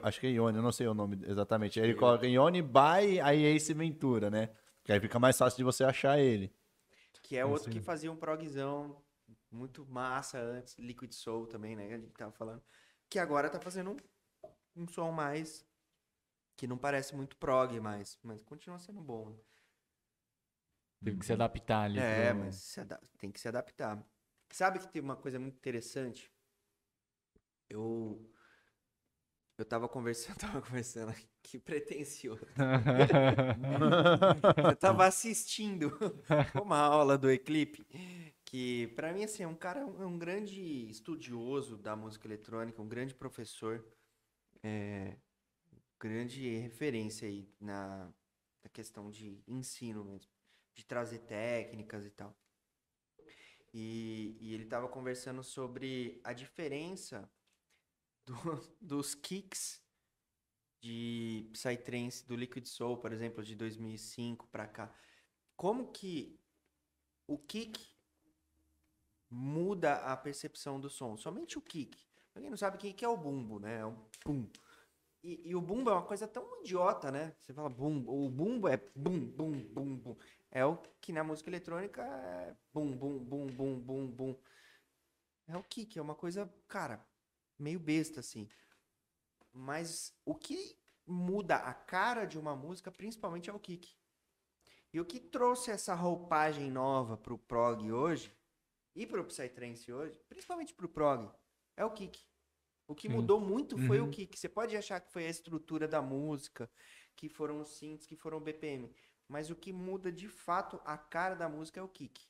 Acho que é Ione, eu não sei o nome exatamente. Aí ele coloca Ione by aí Ace Ventura, né? Que aí fica mais fácil de você achar ele. Que é outro que Sim. fazia um progzão muito massa antes, Liquid Soul também, né? Que a gente tava falando. Que agora tá fazendo um som mais. Que não parece muito prog mais, mas continua sendo bom. Né? Teve que se adaptar ali Mas tem que se adaptar. Sabe que tem uma coisa muito interessante? Eu tava conversando, que pretensioso. Eu tava assistindo uma aula do Eclipse, que pra mim assim, é um cara, é um grande estudioso da música eletrônica, um grande professor, grande referência aí na questão de ensino mesmo, de trazer técnicas e tal. E ele tava conversando sobre a diferença dos kicks de Psytrance do Liquid Soul, por exemplo, de 2005 pra cá. Como que o kick muda a percepção do som? Somente o kick. Pra quem não sabe, o que é o bumbo, né? É um pum. E o bumbo é uma coisa tão idiota, né? Você fala bumbo. O bumbo é bum, bum, bum, bum. É o que na música eletrônica é bum, bum, bum, bum, bum, bum. É o kick, é uma coisa, cara, meio besta, assim. Mas o que muda a cara de uma música, principalmente, é o kick. E o que trouxe essa roupagem nova pro prog hoje, e pro Psytrance hoje, principalmente pro prog, é o kick. O que Sim. mudou muito foi o Uhum. kick. Você pode achar que foi a estrutura da música, que foram os synths, que foram o BPM. Mas o que muda de fato a cara da música é o kick.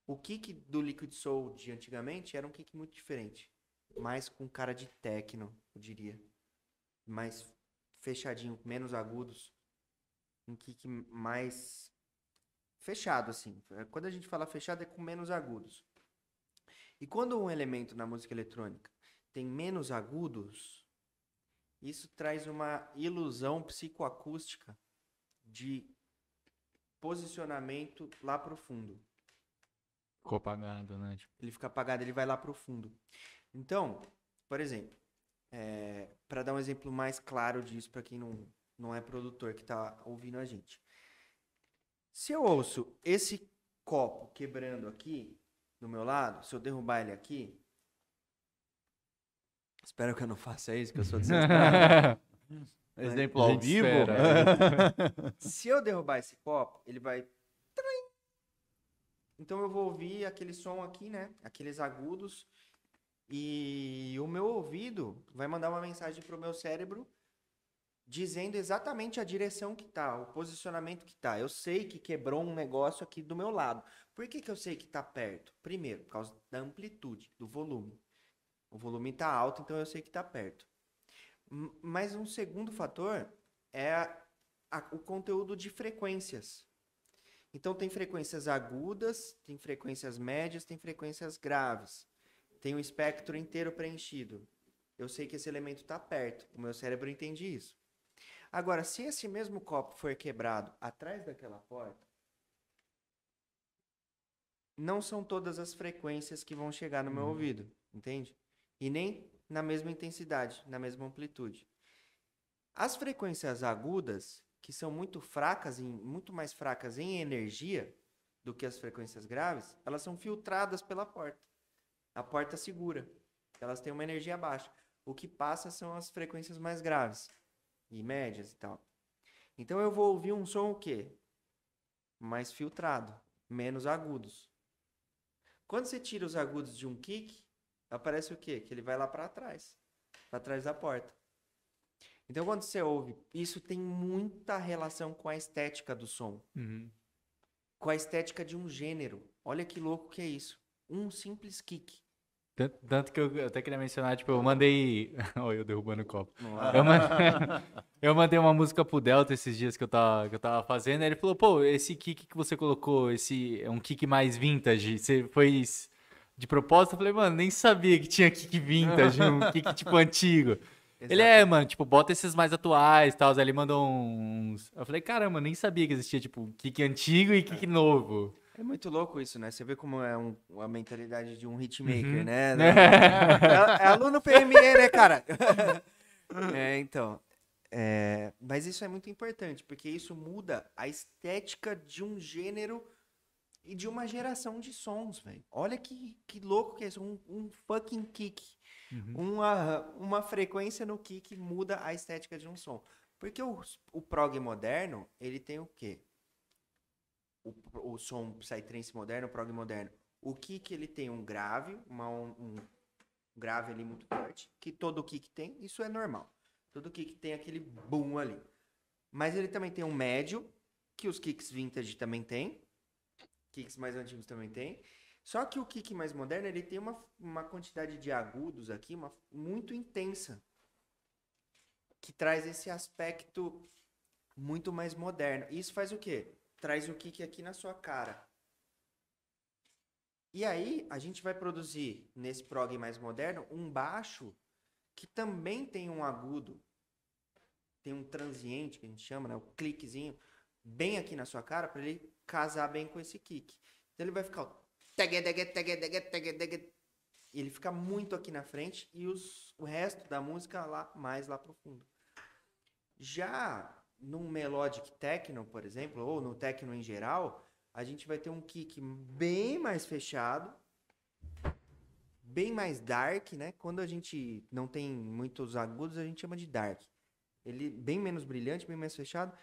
O kick do Liquid Soul de antigamente era um kick muito diferente. Mais com cara de techno, eu diria. Mais fechadinho, menos agudos. Um kick mais fechado, assim. Quando a gente fala fechado, é com menos agudos. E quando um elemento na música eletrônica tem menos agudos, isso traz uma ilusão psicoacústica de posicionamento lá pro fundo. Ficou apagado, né? Tipo, Ele fica apagado, ele vai lá pro fundo. Então, por exemplo, para dar um exemplo mais claro disso para quem não é produtor que tá ouvindo a gente. Se eu ouço esse copo quebrando aqui do meu lado, se eu derrubar ele aqui, espero que eu não faça isso, que eu sou desastrado. Exemplo A ao gente vivo. espera. Se eu derrubar esse copo, ele vai. Então eu vou ouvir aquele som aqui, né? Aqueles agudos. E o meu ouvido vai mandar uma mensagem pro meu cérebro dizendo exatamente a direção que tá, o posicionamento que tá. Eu sei que quebrou um negócio aqui do meu lado. Por que eu sei que tá perto? Primeiro, por causa da amplitude, do volume. O volume tá alto, então eu sei que tá perto. Mas um segundo fator é o conteúdo de frequências. Então tem frequências agudas, tem frequências médias, tem frequências graves. Tem o espectro inteiro preenchido. Eu sei que esse elemento está perto. O meu cérebro entende isso. Agora, se esse mesmo copo for quebrado atrás daquela porta, não são todas as frequências que vão chegar no meu ouvido, entende? E nem na mesma intensidade, na mesma amplitude. As frequências agudas, que são muito mais fracas em energia do que as frequências graves, elas são filtradas pela porta. A porta segura. Elas têm uma energia baixa. O que passa são as frequências mais graves e médias e tal. Então eu vou ouvir um som o quê? Mais filtrado, menos agudos. Quando você tira os agudos de um kick, aparece o quê? Que ele vai lá para trás da porta. Então quando você ouve, isso tem muita relação com a estética do som. Com a estética de um gênero. Olha que louco que é isso. Um simples kick. Tanto que eu até queria mencionar, tipo, eu mandei. Olha, eu derrubando o copo. Nossa. Eu mandei uma música pro Delta esses dias que eu tava fazendo, aí ele falou, pô, esse kick que você colocou, esse é um kick mais vintage, você foi de propósito? Eu falei, mano, nem sabia que tinha kick vintage, um kick tipo antigo. Ele mano, tipo, bota esses mais atuais e tal, aí ele mandou uns... Eu falei, caramba, nem sabia que existia, tipo, kick antigo e kick novo. É muito louco isso, né? Você vê como é a mentalidade de um hitmaker, né? É aluno PME, né, cara? Então. Mas isso é muito importante, porque isso muda a estética de um gênero e de uma geração de sons, velho. Olha que louco que é isso. Um fucking kick. Uma frequência no kick muda a estética de um som. Porque o prog moderno, ele tem o quê? O som psytrance moderno, o prog moderno. O kick, ele tem um grave, um grave ali muito forte, que todo kick tem, isso é normal. Todo kick tem aquele boom ali. Mas ele também tem um médio, que os kicks vintage também tem. Kicks mais antigos também tem. Só que o kick mais moderno, ele tem uma quantidade de agudos aqui muito intensa. Que traz esse aspecto muito mais moderno. E isso faz o quê? Traz o kick aqui na sua cara. E aí, a gente vai produzir, nesse prog mais moderno, um baixo que também tem um agudo, tem um transiente, que a gente chama, né? O cliquezinho, bem aqui na sua cara, para ele casar bem com esse kick. Então ele vai ficar e ele fica muito aqui na frente e o resto da música mais lá pro fundo. Já num melodic techno, por exemplo, ou no techno em geral, a gente vai ter um kick bem mais fechado, bem mais dark, né? Quando a gente não tem muitos agudos, a gente chama de dark. Ele bem menos brilhante, bem mais fechado.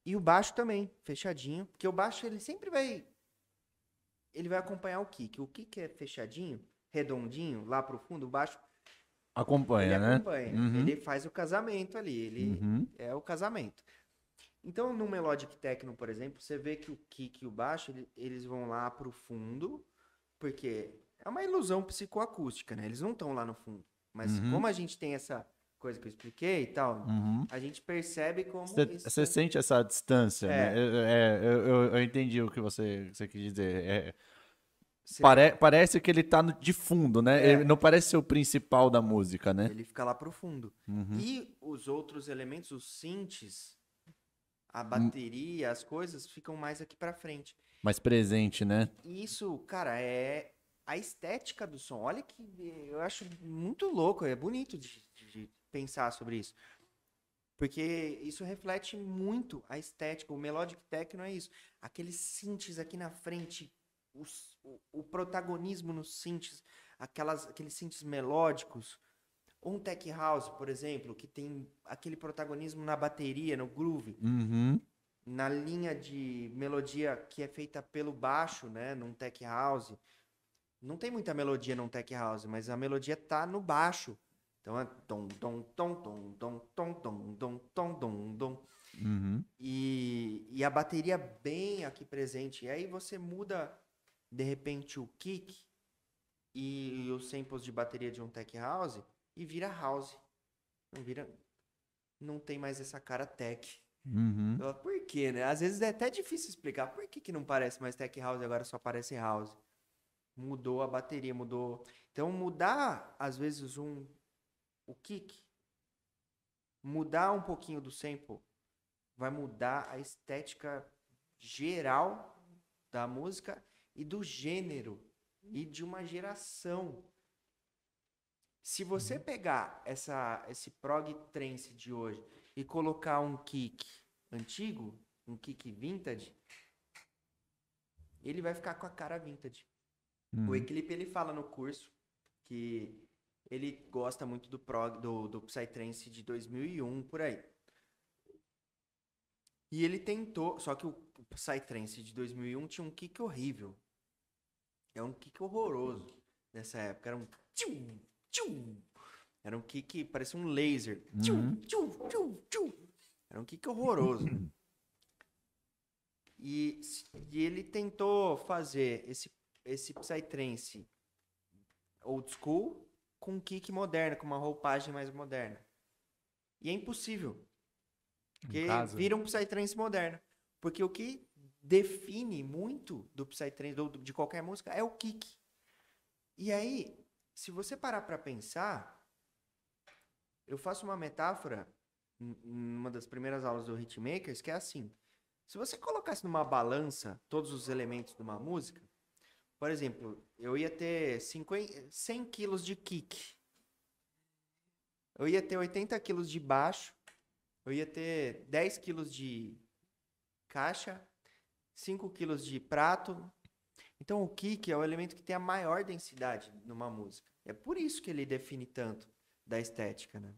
E o baixo também, fechadinho. Porque o baixo, ele sempre vai... Ele vai acompanhar o kick. O kick é fechadinho, redondinho, lá pro fundo. O baixo... Acompanha, ele né? acompanha. Uhum. Ele faz o casamento ali. Ele é o casamento. Então, no Melodic Techno, por exemplo, você vê que o kick e o baixo, eles vão lá pro fundo, porque é uma ilusão psicoacústica, né? Eles não estão lá no fundo. Mas como a gente tem essa coisa que eu expliquei e tal, a gente percebe como... Você sente essa distância, né? Eu entendi o que você quis dizer. Parece que ele tá de fundo, né? Ele não parece ser o principal da música, né? Ele fica lá pro fundo. E os outros elementos, os synths, a bateria, as coisas, ficam mais aqui pra frente. Mais presente, né? Isso, cara, é a estética do som. Olha que eu acho muito louco, é bonito de pensar sobre isso. Porque isso reflete muito a estética. O Melodic Techno é isso. Aqueles synths aqui na frente, o protagonismo nos synths, aqueles synths melódicos. Ou um Tech House, por exemplo, que tem aquele protagonismo na bateria, no groove. Na linha de melodia que é feita pelo baixo, né, num Tech House. Não tem muita melodia num Tech House, mas a melodia tá no baixo. Então é tom, tom, tom, tom, tom, tom, tom, tom, tom, tom, tom. E a bateria bem aqui presente. E aí você muda, de repente, o kick e os samples de bateria de um Tech House e vira house. Não tem mais essa cara tech. Por quê, né? Às vezes é até difícil explicar. Por que não parece mais tech house e agora só parece house? Mudou a bateria, mudou. Então mudar, às vezes, o kick, mudar um pouquinho do sample, vai mudar a estética geral da música e do gênero e de uma geração. Se você pegar esse prog trance de hoje e colocar um kick antigo, um kick vintage, ele vai ficar com a cara vintage. O Eclipse, ele fala no curso que ele gosta muito do prog, do Psytrance de 2001, por aí. E ele tentou, só que o Psytrance de 2001 tinha um kick horrível. É um kick horroroso nessa época. Era um tchum, tchum. Era um kick, parecia um laser. Tchum, tchum, tchum, tchum. Era um kick horroroso. E ele tentou fazer esse Psytrance old school com um kick moderno, com uma roupagem mais moderna. E é impossível. Porque vira um Psytrance moderno. Porque o que define muito do Psytrance, de qualquer música, é o kick. E aí, se você parar pra pensar, eu faço uma metáfora numa das primeiras aulas do Hitmakers, que é assim. Se você colocasse numa balança todos os elementos de uma música, por exemplo, eu ia ter 100 quilos de kick. eu ia ter 80 quilos de baixo, eu ia ter 10 quilos de caixa, 5 quilos de prato. Então o kick é o elemento que tem a maior densidade numa música. É por isso que ele define tanto da estética, né?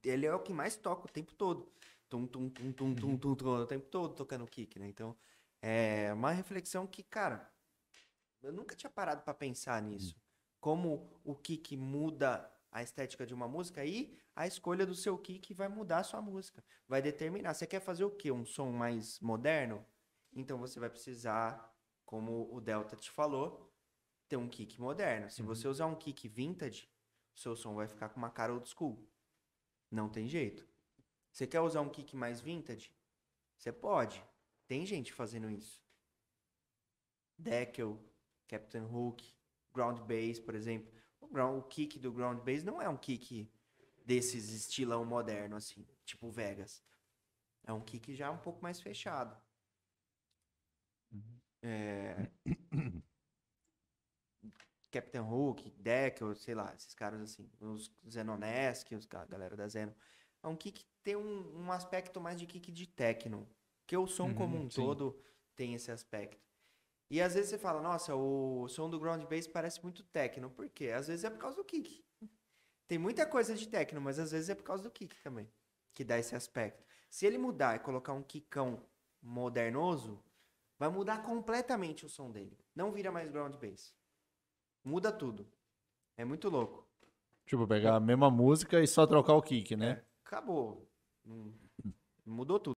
Ele é o que mais toca o tempo todo. Tum, tum, tum, tum, tum, tum, tum, o tempo todo tocando kick, né? Então, é uma reflexão que, cara, eu nunca tinha parado pra pensar nisso. Como o kick muda a estética de uma música e a escolha do seu kick vai mudar a sua música. Vai determinar. Você quer fazer o quê? Um som mais moderno? Então você vai precisar, como o Delta te falou, ter um kick moderno. Se você usar um kick vintage, o seu som vai ficar com uma cara old school. Não tem jeito. Você quer usar um kick mais vintage? Você pode. Tem gente fazendo isso. Deckel, Captain Hook, Ground Bass, por exemplo. O kick do Ground Bass não é um kick desses estilão moderno, assim, tipo Vegas. É um kick já um pouco mais fechado. Captain Hook, Deckel, sei lá, esses caras assim. Os Zenonesk, a galera da Zeno. É um kick que tem um aspecto mais de kick de techno. Porque o som como um todo tem esse aspecto. E às vezes você fala, nossa, o som do Ground Bass parece muito techno. Por quê? Às vezes é por causa do kick. Tem muita coisa de techno, mas às vezes é por causa do kick também. Que dá esse aspecto. Se ele mudar e colocar um kickão modernoso, vai mudar completamente o som dele. Não vira mais Ground Bass. Muda tudo. É muito louco. Tipo, pegar a mesma música e só trocar o kick, né? Acabou. Mudou tudo.